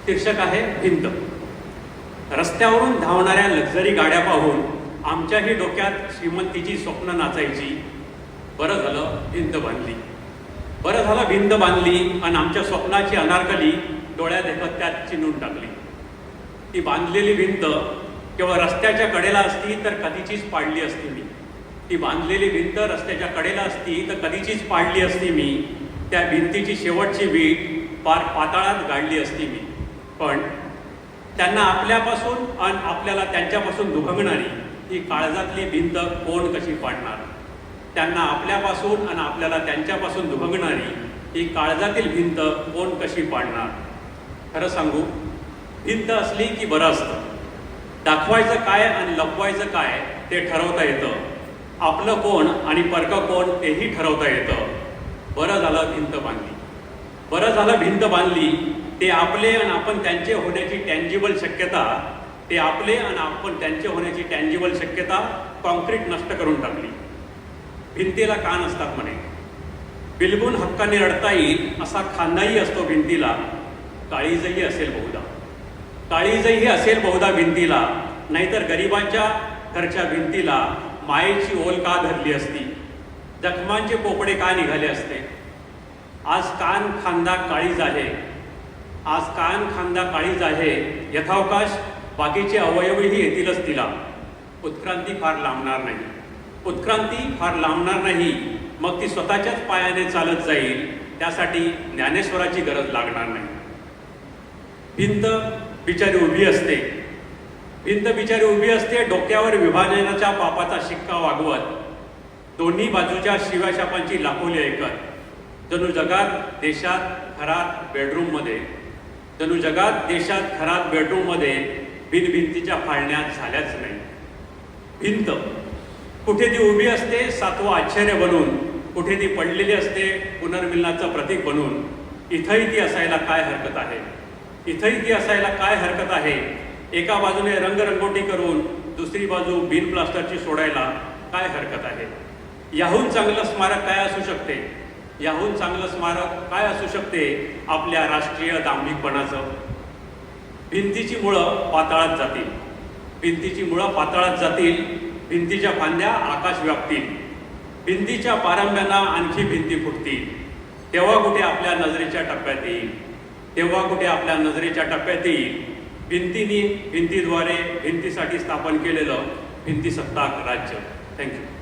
शीर्षक आहे भिंत. रस्त्यावरून धावणाऱ्या लक्झरी गाड्या पाहून आमच्याही डोक्यात श्रीमंतीची स्वप्न नाचायची. बरं झालं भिंत बांधली, बरं झालं भिंत बांधली आणि आमच्या स्वप्नाची अनारकली डोळ्यात देखत त्यात चिनून टाकली. ती बांधलेली भिंत केवळ रस्त्याच्या कडेला असती तर कधीचीच पाडली असती मी. ती बांधलेली भिंत रस्त्याच्या कडेला असती तर कधीचीच पाडली असती मी. त्या भिंतीची शेवटची वीट पार पाताळात गाडली असती मी. पण त्यांना आपल्यापासून आणि आपल्याला त्यांच्यापासून दुभंगणारी ही काळजातली भिंत कोण कशी पाडणार? त्यांना आपल्यापासून आणि आपल्याला त्यांच्यापासून दुभंगणारी ही काळजातील भिंत कोण कशी पाडणार? खरं सांगू, भिंत असली की बरं असतं. दाखवायचं काय आणि लपवायचं काय ते ठरवता येतं. आपलं कोण आणि परकं कोण तेही ठरवता येतं. बरं झालं भिंत बांधली, बरं झालं भिंत बांधली. ते आपले आणि आपण त्यांचे होण्याची टँजिबल शक्यता, ते आपले आणि आपण त्यांचे होण्याची टँजिबल शक्यता कॉन्क्रीट नष्ट करून टाकली. भिंतीला कान असतात म्हणे, बिलगून हक्काने रडता येईल असा खांदाही असतो भिंतीला. काळीजही असेल बहुधा, काळीजही असेल बहुधा भिंतीला. नाहीतर गरिबांच्या घरच्या भिंतीला मायेची ओल का धरली असती? जखमांचे पोपडे का निघाले असते? आज कान खांदा काळीज आहे, आज कान खांदा काळीज आहे. यथावकाश बाकीचे अवयवही येतीलच तिला. उत्क्रांती फार लांबणार नाही, उत्क्रांती फार लांबणार नाही. मग ती स्वतःच्याच पायाने चालत जाईल. त्यासाठी ज्ञानेश्वराची गरज लागणार नाही. भिंत बिचारी उभी असते, भिंत बिचारी उभी असते डोक्यावर विभाजनाच्या पापाचा शिक्का वागवत, दोन्ही बाजूच्या शिव्याशापांची लाखोली ऐकत. जणू जगात देशात घरात बेडरूममध्ये, जणू जगात देशात घरात बेडरूममध्ये भिंतीच्या फाळण्यात झाल्याच नाही. भिंत कुठे ती उभी असते सातवं आश्चर्य बनून, कुठे ती पडलेली असते पुनर्मिलनाचं प्रतीक बनून. इथंही ती असायला काय हरकत आहे, इथंही ती असायला काय हरकत आहे. एका बाजूने रंगरंगोटी करून दुसरी बाजू बिन प्लास्टरची सोडायला काय हरकत आहे. याहून चांगलं स्मारक काय असू शकते, याहून चांगलं स्मारक काय असू शकते आपल्या राष्ट्रीय दांभिकपणाचं? भिंतीची मुळं पाताळात जातील, भिंतीची मुळं पाताळात जातील. भिंतीच्या फांद्या आकाश व्यापतील, भिंतीच्या पारंब्यांना आणखी भिंती फुटतील. तेव्हा कुठे आपल्या नजरेच्या टप्प्यात येईल, तेव्हा कुठे आपल्या नजरेच्या टप्प्यात येईल भिंतीद्वारे भिंतीसाठी स्थापन केलेलं भिंतीसत्ताक राज्य. थँक्यू.